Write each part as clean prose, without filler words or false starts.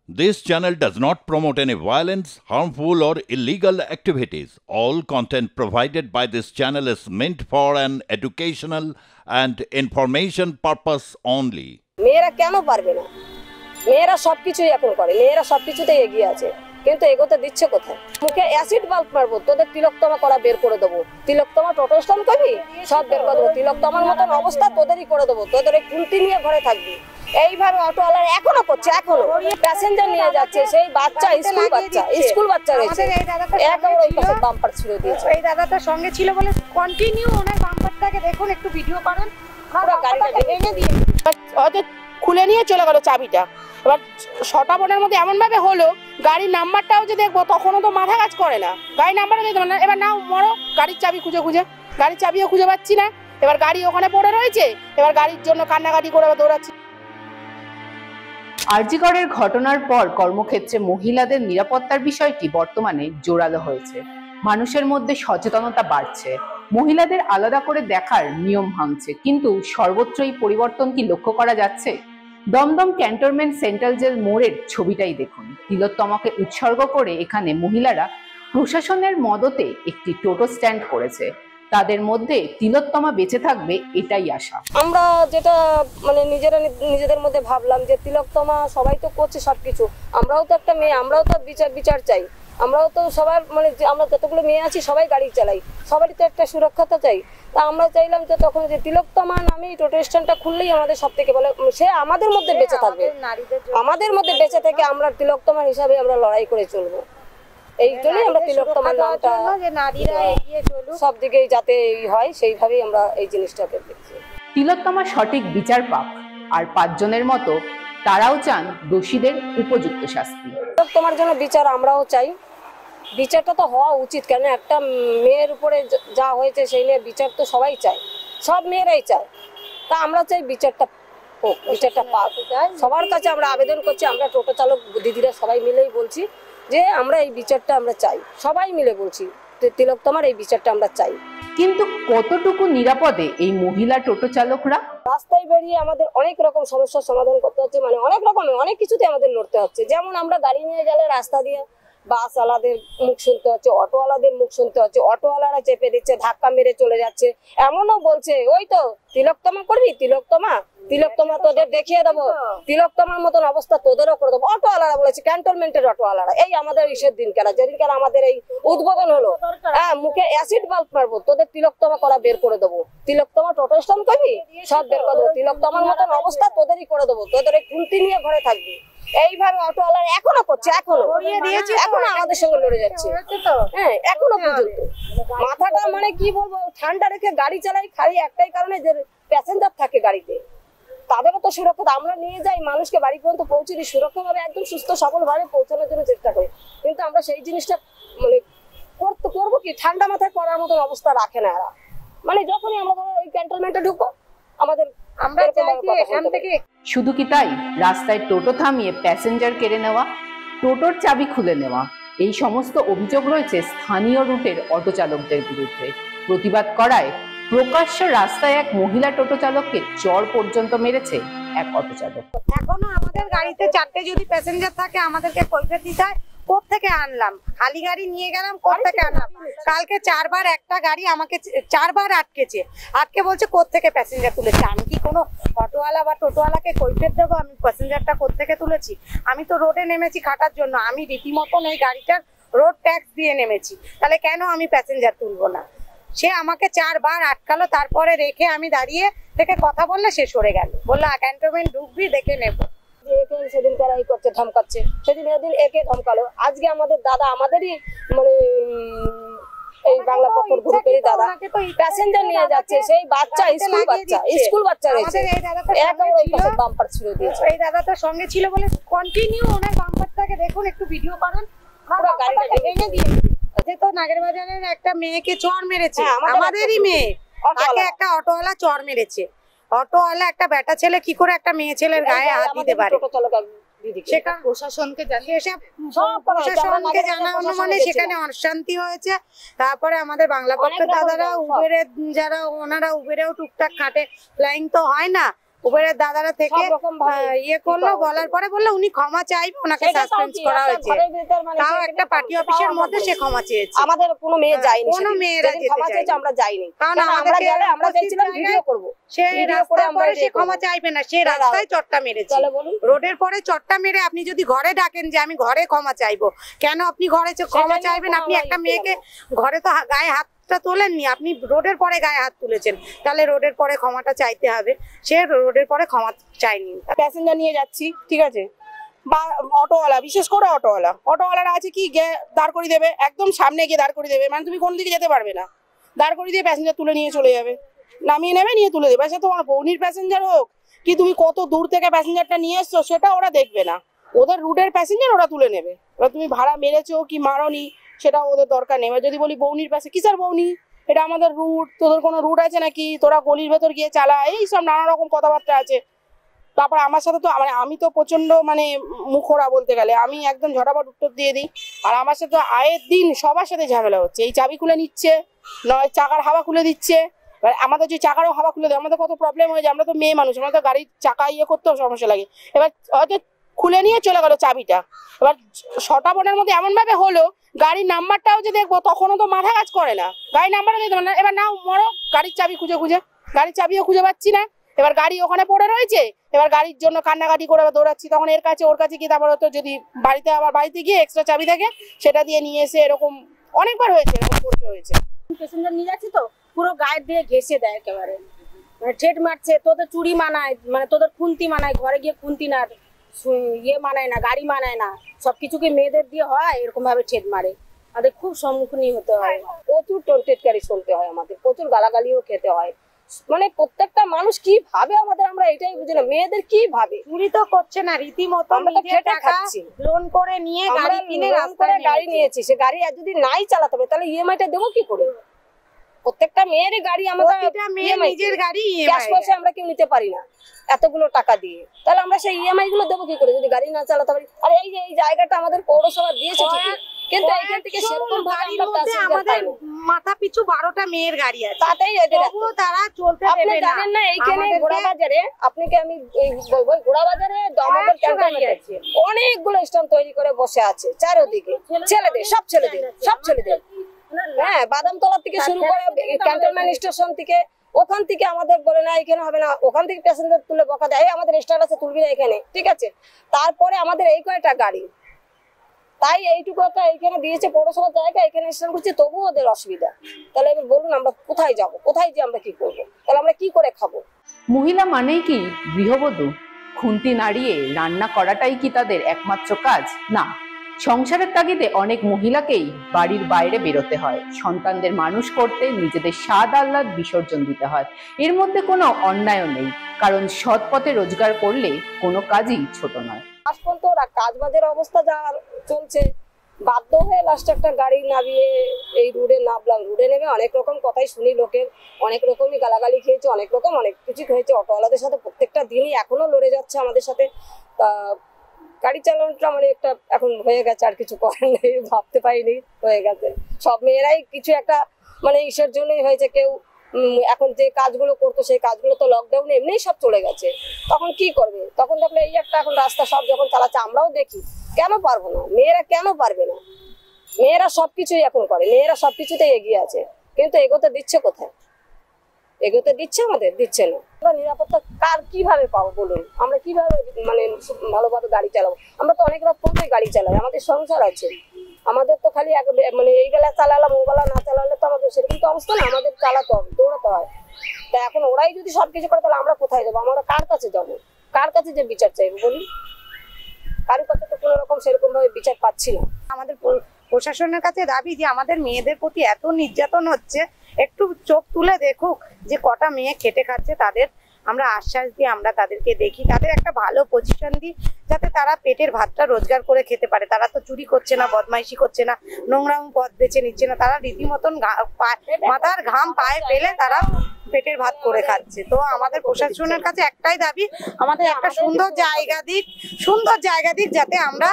This channel does not promote any violence, harmful, or illegal activities. All content provided by this channel is meant for an educational and information purpose only. মেয়েরা কেন পারবে না? মেয়েরা সবকিছুই এখন করে, মেয়েরা সবকিছুতে এগিয়ে আছে, কিন্তু এগোতে দিচ্ছে কোথায়? মুখে অ্যাসিড বাল্ব মারবো, তোদের তিলকতমা করা বের করে দেবো। তিলকতমা টোটোস্টান করবি, সব বের করে দেবো। তিলকতমার মতন অবস্থা তোদেরই করে দেবো। তোদের এই কুলতি নিয়ে ঘরে থাকবি। এইভাবে অটোওয়ালারা এখনো করছে, এখনো প্যাসেঞ্জার নিয়ে যাচ্ছে। সেই বাচ্চা স্কুল বাচ্চা রয়েছে, একেবারে ওই পাশে বাম্পার ছিঁড়ে দিয়েছে। এই দাদাটার সঙ্গে ছিল বলে কন্টিনিউ ওনার বাম্পারটাকে দেখুন, একটু ভিডিও করেন। পুরো গাড়িটা ভেঙে দিয়ে হয়তো খুলে নিয়ে চলে গেল চাবিটা। এবার 6টা বোনের মধ্যে এমন ভাবে হলো, গাড়ির নাম্বারটাও যে দেখবো তখনও তো মাথা কাজ করে না, গাড়ির নাম্বারও দেখতে পারে না। এবার নাও মরো, গাড়ির চাবি খুঁজে খুঁজে, গাড়ির চাবিও খুঁজে পাচ্ছি না। এবার গাড়ি ওখানে পড়ে রয়েছে, এবার গাড়ির জন্য কান্নাকাটি করে দৌড়াচ্ছি। আরজি করের ঘটনার পর কর্মক্ষেত্রে মহিলাদের নিরাপত্তার বিষয়টি বর্তমানে জোরালো হয়েছে। মানুষের মধ্যে সচেতনতা বাড়ছে, মহিলাদের আলাদা করে দেখার নিয়ম ভাঙছে। কিন্তু সর্বত্র এই পরিবর্তন কি লক্ষ্য করা যাচ্ছে? দমদম ক্যান্টনমেন্ট সেন্ট্রাল জেল মোড়ের ছবিটাই দেখুন। তিলোত্তমাকে উৎসর্গ করে এখানে মহিলারা প্রশাসনের মদতে একটি টোটো স্ট্যান্ড করেছে। তাদের মধ্যে তিলোত্তমা বেঁচে থাকবে এটাই আশা। আমরা যেটা মানে নিজেদের মধ্যে ভাবলাম যে তিলকতমা সবাই তো করছে সবকিছু, আমরাও তো একটা মেয়ে, আমরাও তো বিচার চাই। আমরাও তো সবার মানে আমরা যতগুলো মেয়ে আছি সবাই গাড়ি চালাই, সবারই তো একটা সুরক্ষাটা চাই। তা আমরা চাইলাম যে তখন যে তিলকতমা নামে টোটো স্ট্যান্ডটা খুললেই আমাদের সব থেকে বলে সে আমাদের মধ্যে বেঁচে থাকবে, আমাদের মধ্যে বেঁচে থেকে আমরা তিলকতমার হিসাবে আমরা লড়াই করে চলবো। এই জন্যই আমরা তিলকতমার নামটা সব দিকেই যাতে হয় সেইভাবেই আমরা এই জিনিসটাকে দেখছি। তিলোত্তমা সঠিক বিচার পাক, আর 5 জনের মতো তারাও চান দোষীদের উপযুক্ত শাস্তি। তিলকতমার জন্য বিচার আমরাও চাই, বিচারটা তো হওয়া উচিত। কেন একটা মেয়ের উপরে যা হয়েছে সেই নিয়ে বিচার তো সবাই চায়, সব মেয়েরাই চায়। তা আমরা চাই বিচারটা হোক, বিচারটা পাক। সবার কাছে আমরা আবেদন করছি, আমরা টোটো চালক দিদিরা সবাই মিলেই বলছি যে আমরা এই বিচারটা আমরা চাই, সবাই মিলে বলছি তিলকতমার এই বিচারটা আমরা চাই। কিন্তু কতটুকু নিরাপদে এই মহিলা টোটো চালকরা? রাস্তায় বেরিয়ে আমাদের অনেক রকম সমস্যার সমাধান করতে হচ্ছে, মানে অনেক কিছুতে আমাদের লড়তে হচ্ছে। যেমন আমরা গাড়ি নিয়ে গেলে রাস্তা দিয়ে বাসওয়ালাদের মুখ শুনতে হচ্ছে, অটোওয়ালাদের মুখ শুনতে হচ্ছে। অটোওয়ালারা চেপে দিচ্ছে, ধাক্কা মেরে চলে যাচ্ছে। এমনও বলছে ওই তো তিলকতমা করবি, তিলকতমা তোদের দেখিয়ে দেবো, তিলকতমার মতন অবস্থা তোদেরও করে দেবো। অটোওয়ালারা বলেছে, ক্যান্টনমেন্টের অটোওয়ালারা। এই আমাদের ইসের দিনকার যেদিনকার আমাদের এই উদ্বোধন হলো, হ্যাঁ, মুখে অ্যাসিড বাল্ব মারবো, তোদের তিলকতমা করা বের করে দেবো। তিলকতমা টোটো স্ট্যান্ড করবি, সব বের করে দেবো। তিলকতমার মতন অবস্থা তোদেরই করে দেবো। তোদের এই কুলতি নিয়ে ঘরে থাকবি। এইভাবে অটোওয়ালারা এখনো করছে, এখনো আমাদের সঙ্গে লড়ে যাচ্ছে। হ্যাঁ, এখনো পর্যন্ত মাথাটা মানে কি বলবো, ঠান্ডা রেখে গাড়ি চালাই খালি একটাই কারণে যে প্যাসেঞ্জার থাকে গাড়িতে, তাদেরও তো সুরক্ষা। আমরা নিয়ে যাই মানুষকে বাড়ি পর্যন্ত পৌঁছে দিই, সুরক্ষাভাবে একদম সুস্থ সবল ভাবে পৌঁছানোর জন্য চেষ্টা করি। কিন্তু আমরা সেই জিনিসটা মানে করবো কি, ঠান্ডা মাথায় করার মতন অবস্থা রাখে না এরা। মানে যখনই আমরা ওই ক্যান্টনমেন্টে ঢুকবো আমাদের শুধু কি তাই, রাস্তায় টোটো থামিয়ে প্যাসেঞ্জার কেড়ে নেওয়া, টোটোর চাবি খুলে নেওয়া, এই সমস্ত অভিযোগ রয়েছে স্থানীয় রুটের অটো চালকদের বিরুদ্ধে। প্রতিবাদ করায় প্রকাশ্য রাস্তায় এক মহিলা টোটো চালককে চড় পর্যন্ত মেরেছে এক অটো চালক। এখনো আমাদের গাড়িতে 4টে যদি প্যাসেঞ্জার থাকে আমাদেরকে কৈফিয়ত দিতে হয়। কোত্থেকে আনলাম, খালি গাড়ি নিয়ে গেলাম, কোত্থেকে আনলাম? কালকে 4 বার একটা গাড়ি আমাকে 4 বার আটকে বলছে কোত্থেকে প্যাসেঞ্জার তুলেছে। আমি কি কোনো অটোওয়ালা বা টোটোওয়ালাকে কৈফিয়ত দেবো আমি প্যাসেঞ্জারটা কোত্থেকে তুলেছি? আমি তো রোডে নেমেছি খাটার জন্য, আমি রীতিমতন এই গাড়িটার রোড ট্যাক্স দিয়ে নেমেছি, তাহলে কেন আমি প্যাসেঞ্জার তুলবো না? সে আমাকে 4 বার আটকালো, তারপরে রেখে আমি দাঁড়িয়ে থেকে কথা বললে সে সরে গেল, বললো ক্যান্টনমেন্ট ঢুকবি দেখে নেবো। সেদিন তারা এই করছে, ধমকাচ্ছে, সেদিন একে ধমকালো। আজকে আমাদের দাদা, আমাদেরই মানে এই বাংলা পক্ষের গ্রুপেরই দাদা প্যাসেঞ্জার নিয়ে যাচ্ছে। সেই বাচ্চা স্কুল বাচ্চা রয়েছে, একেবারে ওই পাশে বাম্পার ছিঁড়ে দিয়েছে। এই দাদাটার সঙ্গে ছিল বলে কন্টিনিউ ওনার বাম্পারটাকে দেখুন, একটু ভিডিও করেন। পুরো গাড়িটা ভেঙে দিয়ে তো নাগের বাজারের একটা মেয়েকে চড় মেরেছে, আমাদেরই মেয়ে, তাকে একটা অটোওয়ালা চড় মেরেছে। অটোওয়ালা একটা বেটা ছেলে কি করে একটা মেয়ে ছেলের গায়ে হাত দিতে পারে? প্রশাসনকে জানানো মানে সেখানে অশান্তি হয়েছে। তারপরে আমাদের বাংলা পক্ষের দাদারা উবেরে যারা ওনারা উবেরেও টুকটাক খাটে, ফ্লাইং তো হয় না, উপরের দাদারা থেকে সব রকম ভাবে ইয়ে করলো, বলার পরে বললো উনি ক্ষমা চাইবে, ওনাকে সাসপেন্ড করা হয়েছে। তাও একটা পার্টি অফিসের মধ্যে সে ক্ষমা চেয়েছে। আমাদের কোনো মেয়ে যায়নি, কোনো মেয়েরা যেতে ক্ষমা চেয়েছে, চায়নি। আমরা যাইনি, কারণ আমরা আমাদেরকে গেলে আমরা চাইছিলাম ভিডিও করব, সে রাস্তার পরে সে ক্ষমা চাইবে না, সে রাস্তায় চট্টা মেরেছে। তাহলে বলুন, রোডের পরে চট্টা মেরে আপনি যদি ঘরে ডাকেন যে আমি ঘরে ক্ষমা চাইবো, কেন আপনি ঘরে ক্ষমা চাইবেন? আপনি একটা মেয়েকে ঘরে তো গায়ে হাতটা তোলেননি, আপনি রোডের পরে গায়ে হাত তুলেছেন, তাহলে রোডের পরে ক্ষমাটা চাইতে হবে। সে রোডের পরে ক্ষমা চাইনি। প্যাসেঞ্জার নিয়ে যাচ্ছি, ঠিক আছে, বা অটোওয়ালা, বিশেষ করে অটোওয়ালারা আছে কি দাঁড় করিয়ে দেবে, একদম সামনে গিয়ে দাঁড় করিয়ে দেবে, মানে তুমি কোন দিকে যেতে পারবে না, দাঁড় করিয়ে দিয়ে প্যাসেঞ্জার তুলে নিয়ে চলে যাবে, নামিয়ে নেবে, নিয়ে তুলে দেবে। সে তোমার বৌনির প্যাসেঞ্জার হোক কি তুমি কত দূর থেকে প্যাসেঞ্জারটা নিয়ে এসছো সেটা ওরা দেখবে না, ওদের রুটের প্যাসেঞ্জার ওরা তুলে নেবে। এবার তুমি ভাড়া মেরেছো কি মারোনি সেটা ওদের দরকার নেই। এবার যদি বলি বৌনির প্যাসেঞ্জার, কিসের বৌনি, এটা আমাদের রুট, তোদের কোনো রুট আছে নাকি, তোরা গলির ভেতর গিয়ে চালা, এইসব নানা রকম কথাবার্তা আছে। তারপর আমার সাথে তো মানে আমি তো প্রচন্ড মানে মুখোরা বলতে গেলে, আমি একদম ঝটাপট উত্তর দিয়ে দিই। আর আমার সাথে আয়ের দিন সবার সাথে ঝামেলা হচ্ছে, এই চাবি খুলে নিচ্ছে, নয় চাকার হাওয়া খুলে দিচ্ছে। এবার আমাদের যে চাকারও হাওয়া খুলে দেয়, আমাদের কত প্রবলেম হয়ে যায়, আমরা তো মেয়ে মানুষ, আমাদের গাড়ির চাকা ইয়ে করতেও সমস্যা লাগে। এবার হয়তো খুলে নিয়ে চলে গেল চাবিটা, এবার শটাপটের মধ্যে এমন ভাবে হলো গাড়ির নাম্বারটাও যে দেখবো তখনও তো মাথা কাজ করে না, গাড়ির নাম্বারটা দেখতে পারে না। এবার নাও মরো, গাড়ির চাবি খুঁজে খুঁজে, গাড়ির চাবিও খুঁজে পাচ্ছি না, এবার গাড়ি ওখানে পড়ে রয়েছে, এবার গাড়ির জন্য কান্নাকাটি করে দৌড়াচ্ছি, তখন এর কাছে ওর কাছে গিয়ে তারপর হয়তো যদি বাড়িতে আবার বাড়িতে গিয়ে এক্সট্রা চাবি থাকে সেটা দিয়ে নিয়ে এসে, এরকম অনেকবার হয়েছে, এরকম করতে হয়েছে। প্যাসেঞ্জার নিয়ে যাচ্ছি তো পুরো গায়ে দিয়ে ঘেসে দেয় একেবারে, মানে ঠেট মারছে, তোদের চুরি মানায়, মানে তোদের খুন্তি মানায়, ঘরে গিয়ে খুন্তি না ইয়ে মানায় না, গাড়ি মানায় না, সবকিছু কি মেয়েদের দিয়ে হয়, এরকম ভাবে ঠেট মারে। আমাদের খুব সম্মুখীন হতে হয়, প্রচুর টোলটেটকারি শুনতে হয়, আমাদের প্রচুর গালাগালিও খেতে হয়। মানে প্রত্যেকটা মানুষ কি ভাবে আমাদের, আমরা এটাই বুঝি না, মেয়েদের কি ভাবে। চুরি তো করছে না, রীতিমতো আমরা তো নিজের খেটে টাকা খাচ্ছি, লোন করে নিয়ে গাড়ি কিনে রাস্তায় গাড়ি নিয়েছি, সে গাড়ি যদি নাই চালাতে হবে তাহলে ইএমআইটা দেবো কি করে? প্রত্যেকটা মেয়েরই গাড়ি, আমাদের নিজের গাড়ি ক্যাশ পয়সা আমরা কেউ নিতে পারি না এতগুলো টাকা দিয়ে, তাহলে আমরা সেই ইএমআই গুলো দেবো কি করে যদি গাড়ি না চালাতে পারি? আর এই যে এই জায়গাটা আমাদের পৌরসভা দিয়েছে ঠিকই, কিন্তু এইখান থেকে সেরকম ভাবে আমাদের মাথা পিছু 12টা মেয়ের গাড়ি আছে, তাতেই এদের তবুও তারা চলতে আপনি দেবে না। জানেন না এইখানে ঘোড়াবাজারে, আপনাকে আমি বলবো ঘোড়াবাজারে আমাদের ক্যান্টনমেন্ট আছে, অনেকগুলো স্ট্যান্ড তৈরি করে বসে আছে চারিদিকে, ছেলেদের সব ছেলেদের হ্যাঁ, বাদামতলা থেকে শুরু করে ক্যান্টনমেন্ট স্টেশন থেকে, ওখান থেকে আমাদের বলে না এখানে হবে না, ওখান থেকে প্যাসেঞ্জার তুলে বকা দেয়, আমাদের স্টার আছে তুলবি না এখানে, ঠিক আছে। তারপরে আমাদের এই কয়টা গাড়ি, তাই এইটুকু একটা এইখানে দিয়েছে পৌরসভার জায়গা, এখানে স্ট্যান্ড করছে, তবুও ওদের অসুবিধা। তাহলে এবার বলুন আমরা কোথায় যাব, কোথায় যে আমরা কি করবো, তাহলে আমরা কি করে খাবো? মহিলা মানেই কি গৃহবধূ? খুন্তি নাড়িয়ে রান্না করাটাই কি তাদের একমাত্র কাজ? না, সংসারের তাগিদে অনেক মহিলাকেই বাড়ির বাইরে বেরোতে হয়, সন্তানদের মানুষ করতে নিজেদের স্বাদ আহ্লাদ বিসর্জন দিতে হয়। এর মধ্যে কোনো অন্যায়ও নেই, কারণ সৎ পথে রোজগার করলে কোনো কাজই ছোট নয়। আজ পর্যন্ত ওরা কাজ বাজের অবস্থা যা চলছে, বাধ্য হয়ে লাস্টে একটা গাড়ি নামিয়ে এই রোডে নামলাম। রোডে নেমে অনেক রকম কথাই শুনি লোকের, অনেক রকমই গালাগালি খেয়েছে, অনেক কিছু হয়েছে। অটোওয়ালাদের সাথে প্রত্যেকটা দিনই এখনো লড়ে যাচ্ছে আমাদের সাথে। তা গাড়ি চালানোটা মানে একটা এখন হয়ে গেছে, আর কিছু করার নেই, ভাবতে পারিনি হয়ে গেছে। সব মেয়েরাই কিছু একটা মানে ইসের জন্যই হয়েছে। কেউ এখন যে কাজগুলো করতো সেই কাজগুলো তো লকডাউনে এমনিই সব চলে গেছে, তখন কি করবে? তখন দেখলে এই একটা এখন রাস্তা সব যখন চালাচ্ছে, আমরাও দেখি, কেন পারবো না? মেয়েরা কেন পারবে না? মেয়েরা সবকিছুই এখন করে, মেয়েরা সবকিছুতেই এগিয়ে আছে, কিন্তু এগোতে দিচ্ছে কোথায়? এগোতে দিচ্ছে আমাদের? দিচ্ছে না। আমরা নিরাপত্তা কার কিভাবে পাবো বলুন? আমরা কিভাবে মানে ভালোভাবে গাড়ি চালাবো? আমরা তো অনেক রাত পর্যন্তই গাড়ি চালাই, আমাদের সংসার আছে। আমাদের তো খালি মানে এই বেলা চালালাম, ও বেলা না চালালে তো আমাদের সেরকম তো অবস্থা না, আমাদের চালাতে হবে, দৌড়াতে হয়। তা এখন ওরাই যদি সবকিছু করে তাহলে আমরা কোথায় যাবো? আমরা কার কাছে যাবো? কার কাছে যে বিচার চাইবো বলুন? কারোর কাছে তো কোনো রকম সেরকম ভাবে বিচার পাচ্ছি না। আমাদের প্রশাসনের কাছে দাবি যে আমাদের মেয়েদের প্রতি এত নির্যাতন হচ্ছে, একটু চোখ তুলে দেখুক যে কটা মেয়ে খেটে খাচ্ছে, তাদের আমরা আশ্বাস দিই, আমরা তাদেরকে দেখি, তাদের একটা ভালো পজিশন দিই, যাতে তারা পেটের ভাতটা রোজগার করে খেতে পারে। তারা তো চুরি করছে না, বদমাইশি করছে না, নোংরাম পথ বেছে নিচ্ছে না, তারা রীতিমতন মাথার ঘাম পায়ে ফেলে তারা পেটের ভাত করে খাচ্ছে। তো আমাদের প্রশাসনের কাছে একটাই দাবি, আমাদের একটা সুন্দর জায়গা দিক, যাতে আমরা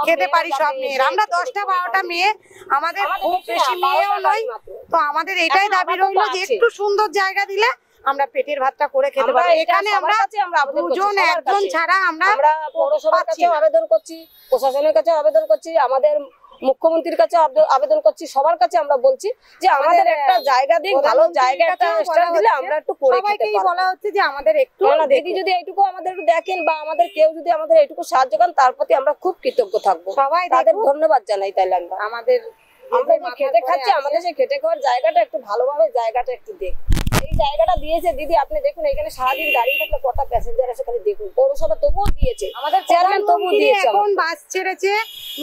খেতে পারি সব মেয়েরা। আমরা 10টা 12টা মেয়ে, আমাদের খুব বেশি মেয়েও নয়, তো আমাদের এটাই দাবি রইল যে একটু সুন্দর জায়গা দিলে আমরা পেটের ভাতটা করে খেতে আমরা পারি। এটা এখানে সবার আমরা কাছে আমরা আবেদন করছি, দুজন সবার একজন কাছে। ছাড়া আমরা পৌরসভার পাচ্ছি কাছেও না। আবেদন করছি, প্রশাসনের কাছে আবেদন করছি, আমাদের মুখ্যমন্ত্রীর কাছে আবেদন করছি, সবার কাছে আমরা বলছি যে আমাদের একটা জায়গা দিক, ভালো জায়গা একটা স্টার্ট দিলে আমরা একটু করে খেতে সবাইকেই পারবো। বলা হচ্ছে যে আমাদের একটু না দিদি যদি এইটুকু আমাদের একটু দেখেন বা আমাদের কেউ যদি আমাদের এইটুকু সাহায্য করেন তার প্রতি আমরা খুব কৃতজ্ঞ থাকবো, সবাই তাদের দেখুক। ধন্যবাদ জানাই। তাহলে আমরা আমরা যে খেটে খাচ্ছি, আমাদের যে খেটে খাওয়ার জায়গাটা একটু ভালোভাবে জায়গাটা একটু দেখ। এই জায়গাটা দিয়েছে দিদি, আপনি দেখুন এখানে সারাদিন দাঁড়িয়ে থাকলে কটা প্যাসেঞ্জার আছে খালি দেখুন। পৌরসভা তবুও দিয়েছে, আমাদের চেয়ারম্যান তবুও দিয়েছে। এখন বাস ছেড়েছে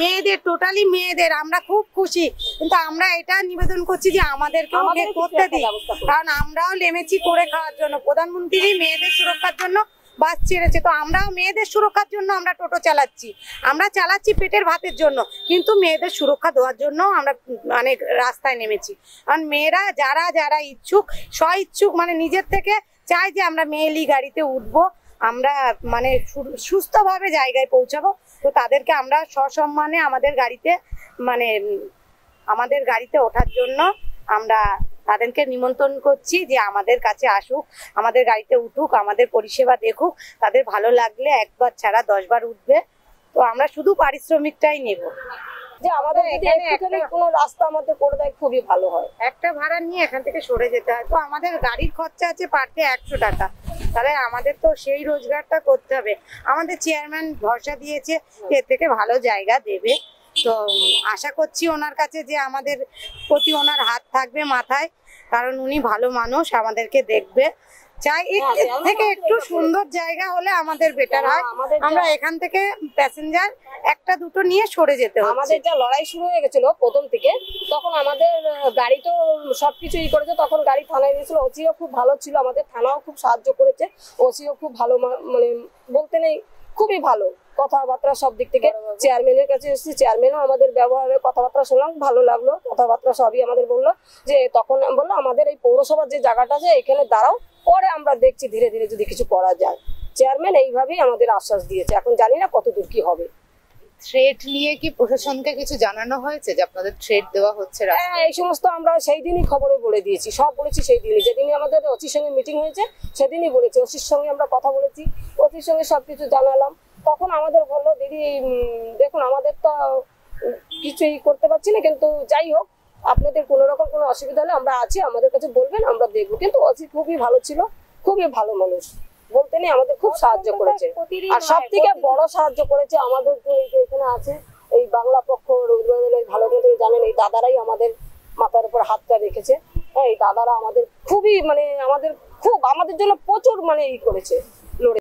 মেয়েদের, টোটালি মেয়েদের, আমরা খুব খুশি। কিন্তু আমরা এটা নিবেদন করছি যে আমাদেরকেও আমাদের করতে দিই, কারণ আমরাও নেমেছি করে খাওয়ার জন্য। প্রধানমন্ত্রী মেয়েদের সুরক্ষার জন্য বাস ছেড়েছে, তো আমরাও মেয়েদের সুরক্ষার জন্য আমরা টোটো চালাচ্ছি। আমরা চালাচ্ছি পেটের ভাতের জন্য, কিন্তু মেয়েদের সুরক্ষা দেওয়ার জন্য আমরা মানে রাস্তায় নেমেছি। কারণ মেয়েরা যারা যারা ইচ্ছুক, স্ব-ইচ্ছুক, মানে নিজের থেকে চায় যে আমরা মেয়েলি গাড়িতে উঠবো, আমরা মানে সুস্থভাবে জায়গায় পৌঁছাবো, তো তাদেরকে আমরা সসম্মানে আমাদের গাড়িতে ওঠার জন্য আমরা তাদেরকে নিমন্ত্রণ করছি যে আমাদের কাছে আসুক, আমাদের গাড়িতে উঠুক, আমাদের পরিষেবা দেখুক। তাদের ভালো লাগলে একবার ছাড়া 10 বার উঠবে। তো আমরা শুধু পারিশ্রমিকটাই নেব। যে আমাদের যদি একটুখানি কোনো রাস্তা আমাদের করে দেয় খুবই ভালো হয়। একটা ভাড়া নিয়ে এখান থেকে সরে যেতে হয়, তো আমাদের গাড়ির খরচা আছে পার ডে 100 টাকা। তাহলে আমাদের তো সেই রোজগারটা করতে হবে। আমাদের চেয়ারম্যান ভরসা দিয়েছে যে এর থেকে ভালো জায়গা দেবে, তো আশা করছি ওনার কাছে যে আমাদের প্রতি ওনার হাত থাকবে মাথায়, কারণ উনি ভালো মানুষ, আমাদেরকে দেখবে। চাই এর থেকে একটু সুন্দর জায়গা হলে আমাদের বেটার হয়। আমরা এখান থেকে প্যাসেঞ্জার একটা দুটো নিয়ে সরে যেতে হবে। আমাদের যা লড়াই শুরু হয়ে গেছিল প্রথম থেকে, তখন আমাদের গাড়ি তো সবকিছু ই করেছে, তখন গাড়ি থানায় দিয়েছিল। ওসিও খুব ভালো ছিল, আমাদের থানাও খুব সাহায্য করেছে। ওসিও খুব ভালো, মানে বলতে নেই খুবই ভালো কথাবার্তা সব দিক থেকে। চেয়ারম্যানের কাছে এসেছি, চেয়ারম্যানও আমাদের ব্যবহারের কথাবার্তা শুনলাম, ভালো লাগলো। কথাবার্তা সবই আমাদের বললো যে, তখন বললো আমাদের এই পৌরসভার যে জায়গাটা আছে এখানে দাঁড়াও, পরে আমরা দেখছি ধীরে ধীরে যদি কিছু করা যায়। চেয়ারম্যান এইভাবেই আমাদের আশ্বাস দিয়েছে, এখন জানি না কতদূর কি হবে। থ্রেট নিয়ে কি প্রশাসনকে কিছু জানানো হয়েছে যে আপনাদের থ্রেট দেওয়া হচ্ছে? হ্যাঁ, এই সমস্ত আমরা সেই দিনই খবরে বলে দিয়েছি, সব বলেছি সেই দিনই। যেদিনই আমাদের ওসির সঙ্গে মিটিং হয়েছে সেদিনই বলেছি, ওসির সঙ্গে আমরা কথা বলেছি, ওসির সঙ্গে সবকিছু জানালাম। তখন আমাদের বললো দিদি দেখুন আমাদের তো কিছুই করতে পারছি না, কিন্তু যাই হোক আপনাদের কোনো রকম কোনো অসুবিধা হলে আমরা আছি, আমাদের কাছে বলবেন, আমরা দেখবো। কিন্তু ওসি খুবই ভালো ছিল, খুবই ভালো মানুষ, বলতে নেই আমাদের খুব সাহায্য করেছে। আর সব থেকে বড় সাহায্য করেছে আমাদের যে এখানে আছে এই বাংলা পক্ষ, ভালো মতো জানেন, এই দাদারাই আমাদের মাথার উপর হাতটা রেখেছে। হ্যাঁ, এই দাদারা আমাদের খুবই মানে আমাদের জন্য প্রচুর মানে ই করেছে, লড়ে